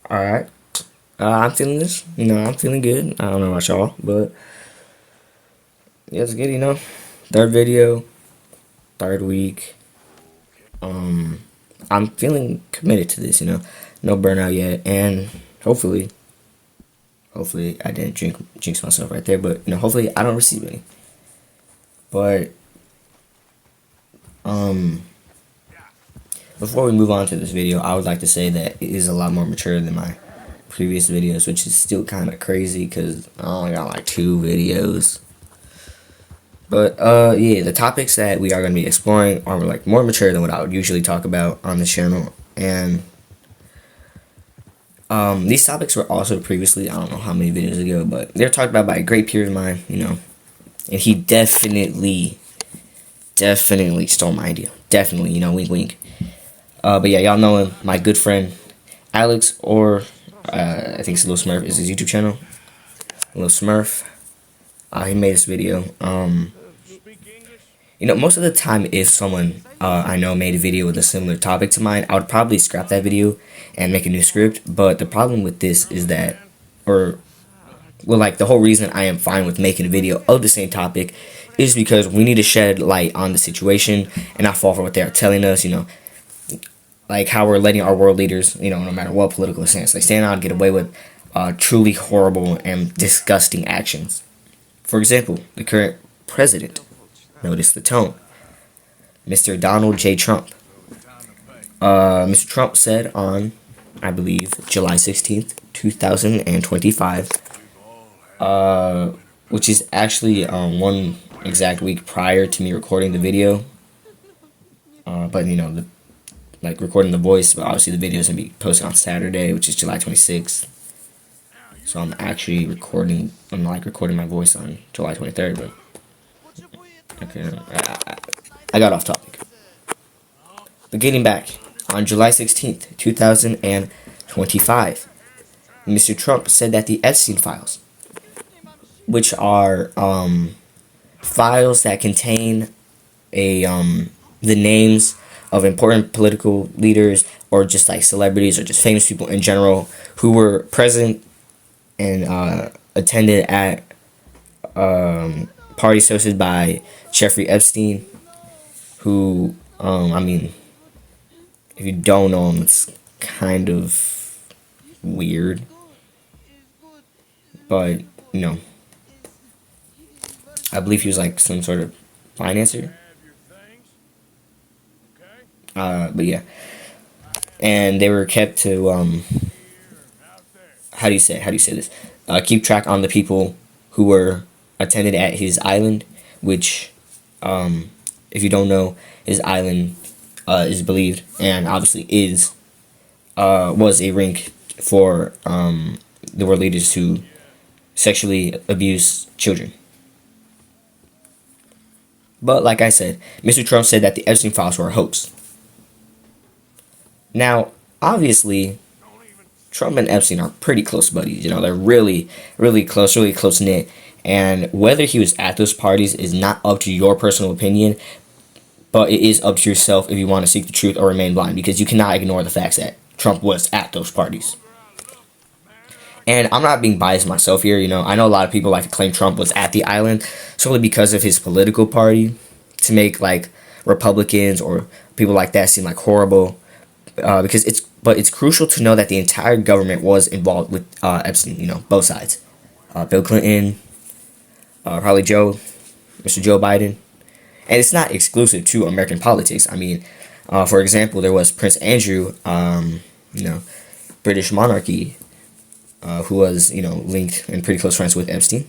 All right. I'm feeling this. I'm feeling good. I don't know about y'all, but yeah, it's good. Third video, third week. I'm feeling committed to this. No burnout yet, and hopefully, I didn't jinx myself right there. But hopefully, I don't receive any. But um, before we move on to this video, I would like to say that it is a lot more mature than my previous videos, which is still kind of crazy because I only got like 2 videos. But yeah, the topics that we are going to be exploring are like more mature than what I would usually talk about on the channel, and these topics were also previously, I don't know how many videos ago, but they're talked about by a great peer of mine, and he definitely stole my idea. Definitely, wink wink. But yeah, y'all know him, my good friend Alex, or I think it's Little Smurf is his YouTube channel. Little Smurf. He made this video. Most of the time, if someone I know made a video with a similar topic to mine, I would probably scrap that video and make a new script. But the problem with this is that, the whole reason I am fine with making a video of the same topic is because we need to shed light on the situation and not fall for what they are telling us, like how we're letting our world leaders, no matter what political stance they stand on, get away with truly horrible and disgusting actions. For example, the current president. Notice the tone. Mr. Donald J. Trump. Mr. Trump said on, I believe, July 16th, 2025, which is actually one exact week prior to me recording the video. But, recording the voice, but obviously the video is going to be posted on Saturday, which is July 26th. So I'm actually recording my voice on July 23rd, but okay, I got off topic. But getting back, on July 16th, 2025, Mr. Trump said that the Epstein files, which are files that contain the names of important political leaders or just like celebrities or just famous people in general who were present and attended at parties hosted by Jeffrey Epstein, who, if you don't know him, it's kind of weird. But, I believe he was like some sort of financer. But yeah. And they were kept to, how do you say this? Keep track on the people who were attended at his island, which, if you don't know, his island is believed and obviously was a rink for the world leaders who sexually abuse children. But like I said, Mr. Trump said that the Epstein files were a hoax. Now, obviously, Trump and Epstein are pretty close buddies. They're really, really close knit. And whether he was at those parties is not up to your personal opinion, but it is up to yourself if you want to seek the truth or remain blind, because you cannot ignore the facts that Trump was at those parties. And I'm not being biased myself here. I know a lot of people like to claim Trump was at the island solely because of his political party, to make like Republicans or people like that seem like horrible. Because it's crucial to know that the entire government was involved with Epstein. Both sides. Bill Clinton, probably Mr. Joe Biden, and it's not exclusive to American politics. For example, there was Prince Andrew, British monarchy, who was linked and pretty close friends with Epstein.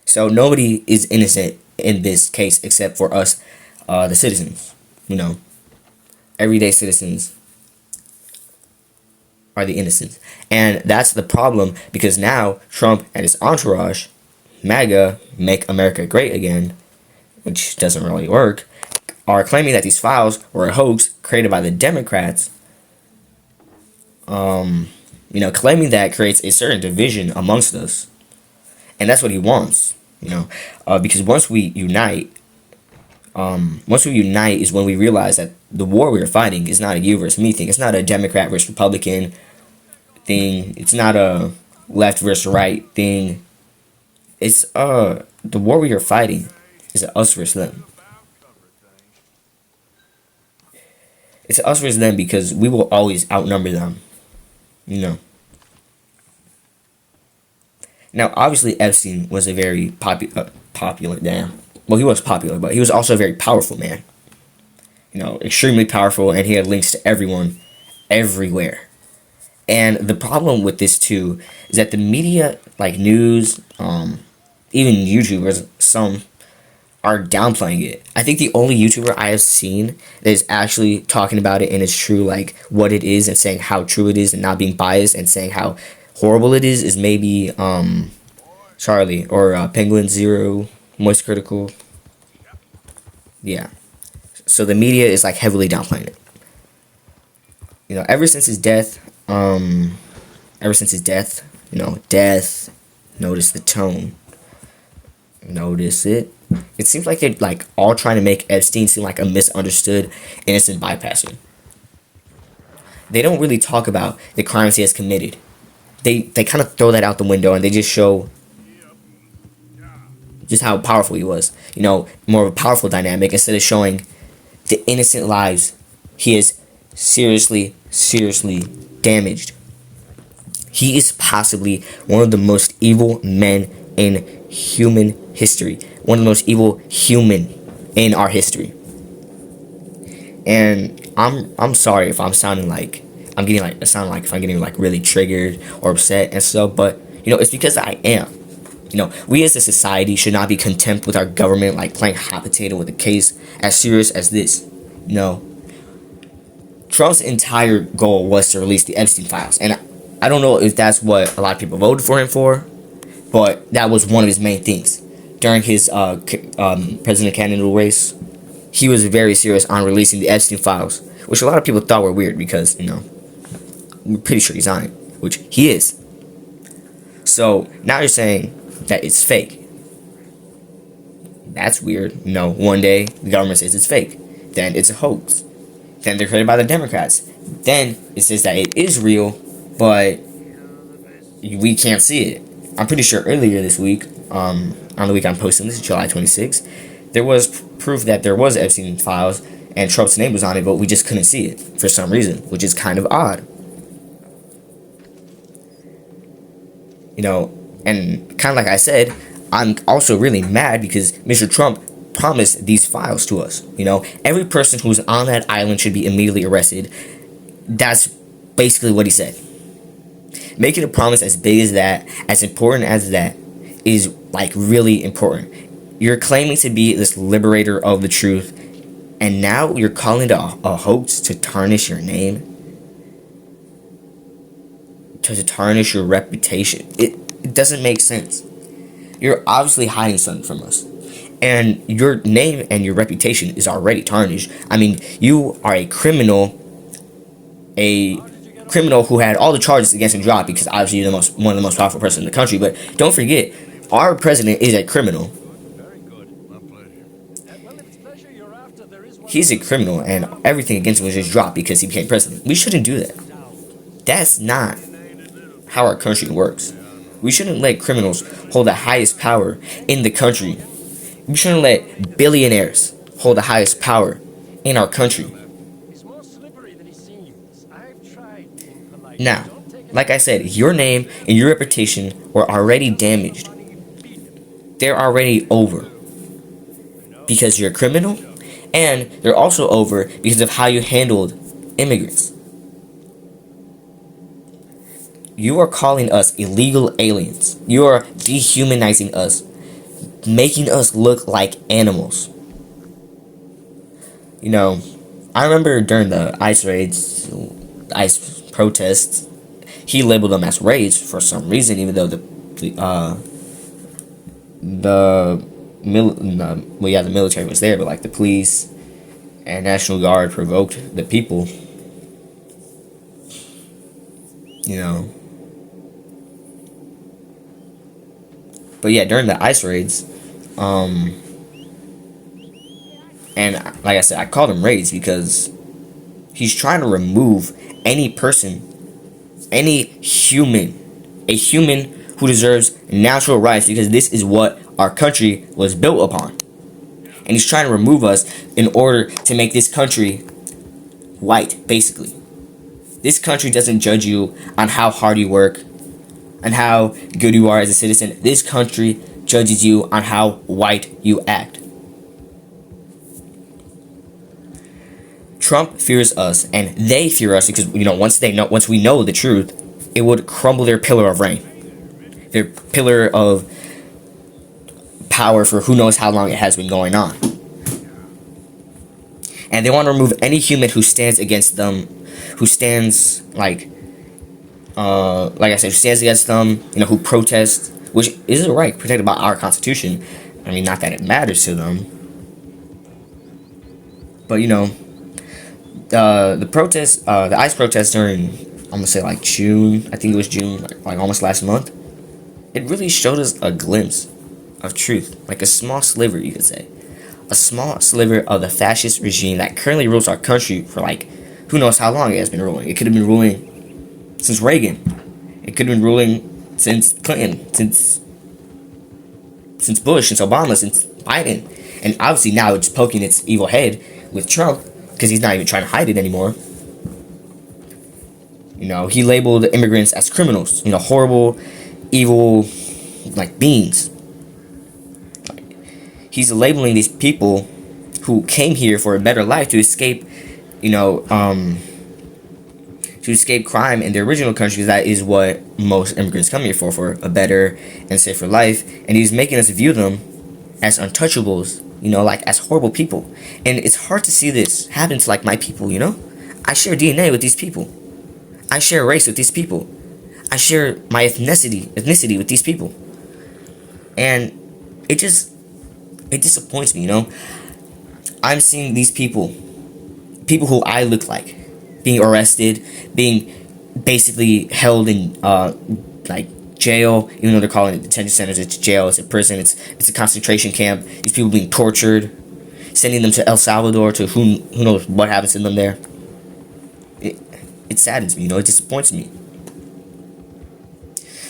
So nobody is innocent in this case except for us, the citizens. Everyday citizens are the innocents. And that's the problem, because now Trump and his entourage, MAGA, Make America Great Again, which doesn't really work, are claiming that these files were a hoax created by the Democrats. Claiming that creates a certain division amongst us. And that's what he wants, because once we unite is when we realize that the war we are fighting is not a you versus me thing. It's not a Democrat versus Republican thing. It's not a left versus right thing. It's the war we are fighting is us versus them. It's us versus them because we will always outnumber them. You know. Now, obviously, Epstein was a very popular, damn. Well, he was popular, but he was also a very powerful man. You know, extremely powerful, and he had links to everyone, everywhere. And the problem with this too is that the media, like news, even YouTubers, some are downplaying it. I think the only YouTuber I have seen that is actually talking about it and it's true, like what it is, and saying how true it is, and not being biased, and saying how horrible it is maybe Charlie or Penguin Zero, Moist Critical. Yeah. So the media is like heavily downplaying it. You know, ever since his death, you know, death. Notice the tone. Notice it. It seems like they're like all trying to make Epstein seem like a misunderstood, innocent bypasser. They don't really talk about the crimes he has committed. They kind of throw that out the window and they just show just how powerful he was. You know, more of a powerful dynamic instead of showing the innocent lives he has seriously damaged. He is possibly one of the most evil men in human history. One of the most evil human in our history. And I'm sorry if I'm sounding like I'm getting like it sound like if I'm getting like really triggered or upset and stuff, but you know, it's because I am. You know, we as a society should not be content with our government like playing hot potato with a case as serious as this. You know, Trump's entire goal was to release the Epstein files, and I don't know if that's what a lot of people voted for him for, but that was one of his main things during his president candidate race. He was very serious on releasing the Epstein files, which a lot of people thought were weird because, you know, we're pretty sure he's on it, which he is. So now you're saying that it's fake. That's weird. You know, one day the government says it's fake, then it's a hoax, then they're created by the Democrats, then it says that it is real, but we can't see it. I'm pretty sure earlier this week, on the week I'm posting this, July 26th, there was proof that there was Epstein files and Trump's name was on it, but we just couldn't see it for some reason, which is kind of odd. You know, and kind of like I said, I'm also really mad because Mr. Trump promised these files to us. You know, every person who's on that island should be immediately arrested. That's basically what he said. Making a promise as big as that, as important as that, is like really important. You're claiming to be this liberator of the truth, and now you're calling it a hoax to tarnish your name, to tarnish your reputation. It doesn't make sense. You're obviously hiding something from us, and your name and your reputation is already tarnished. I mean, you are a criminal who had all the charges against him dropped because obviously you're one of the most powerful person in the country. But don't forget, our president is a criminal. He's a criminal, and everything against him was just dropped because he became president. We shouldn't do that. That's not how our country works. We shouldn't let criminals hold the highest power in the country. We shouldn't let billionaires hold the highest power in our country. Now, like I said, your name and your reputation were already damaged. They're already over because you're a criminal, and they're also over because of how you handled immigrants. You are calling us illegal aliens. You are dehumanizing us, making us look like animals. You know, I remember during the ICE raids, ICE protests, he labeled them as raids for some reason, even though the military was there, but like the police and National Guard provoked the people. You know. But yeah, during the ICE raids, and like I said, I called them raids because he's trying to remove any person any human, a human who deserves natural rights, because this is what our country was built upon. And he's trying to remove us in order to make this country white, basically. This country doesn't judge you on how hard you work and how good you are as a citizen. This country judges you on how white you act. Trump fears us, and they fear us because, once we know the truth, it would crumble their pillar of reign, their pillar of power for who knows how long it has been going on. And they want to remove any human who stands against them, who stands like I said, who stands against them, who protests, which is a right protected by our Constitution. I mean, not that it matters to them, but the protest, the ICE protest during, I'm gonna say like June, I think it was June, like almost last month, it really showed us a glimpse of truth, like a small sliver, you could say. A small sliver of the fascist regime that currently rules our country for who knows how long it has been ruling. It could have been ruling since Reagan. It could have been ruling since Clinton, since Bush, since Obama, since Biden. And obviously now it's poking its evil head with Trump because he's not even trying to hide it anymore. He labeled immigrants as criminals, horrible, evil, beings. He's labeling these people who came here for a better life to escape, to escape crime in their original country, because that is what most immigrants come here for a better and safer life. And he's making us view them as untouchables, as horrible people. And it's hard to see this happen to my people, I share DNA with these people. I share race with these people. I share my ethnicity with these people. And it disappoints me, I'm seeing these people who I look like, being arrested, being basically held in jail, even though they're calling it detention centers. It's jail, it's a prison, it's a concentration camp. These people being tortured, sending them to El Salvador to who knows what happens to them there. It saddens me, it disappoints me.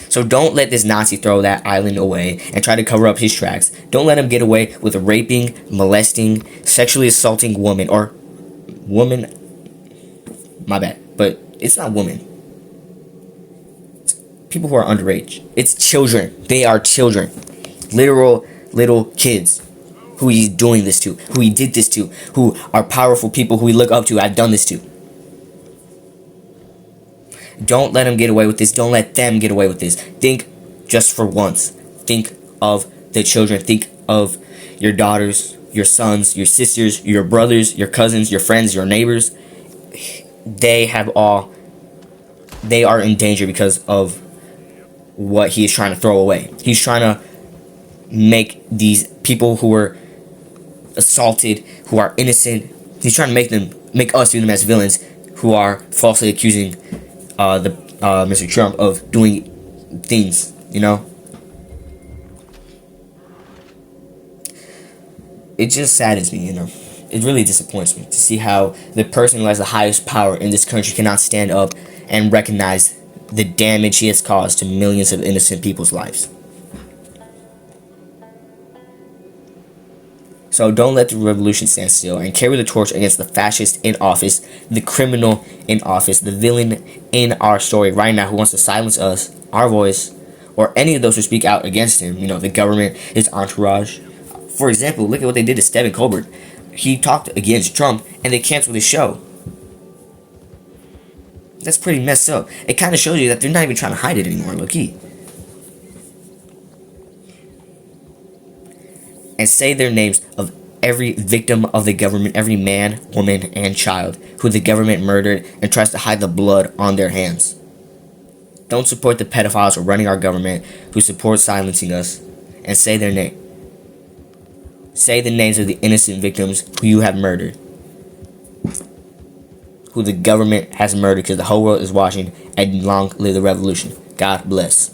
So don't let this Nazi throw that island away and try to cover up his tracks. Don't let him get away with raping, molesting, sexually assaulting woman. My bad, but it's not women. It's people who are underage. It's children. They are children. Literal little kids who he's doing this to, who he did this to, who are powerful people who we look up to have done this to. Don't let him get away with this. Don't let them get away with this. Think just for once. Think of the children. Think of your daughters, your sons, your sisters, your brothers, your cousins, your friends, your neighbors. They are in danger because of what he is trying to throw away. He's trying to make these people who were assaulted, who are innocent, he's trying to make us view them as villains who are falsely accusing Mr. Trump of doing things, It just saddens me, It really disappoints me to see how the person who has the highest power in this country cannot stand up and recognize the damage he has caused to millions of innocent people's lives. So don't let the revolution stand still and carry the torch against the fascist in office, the criminal in office, the villain in our story right now who wants to silence us, our voice, or any of those who speak out against him, the government, his entourage. For example, look at what they did to Stephen Colbert. He talked against Trump and they canceled his show. That's pretty messed up. It kind of shows you that they're not even trying to hide it anymore, low-key. And say their names of every victim of the government, every man, woman, and child who the government murdered and tries to hide the blood on their hands. Don't support the pedophiles who are running our government, who support silencing us, and say their name. Say the names of the innocent victims who you have murdered, who the government has murdered, because the whole world is watching, and long live the revolution. God bless.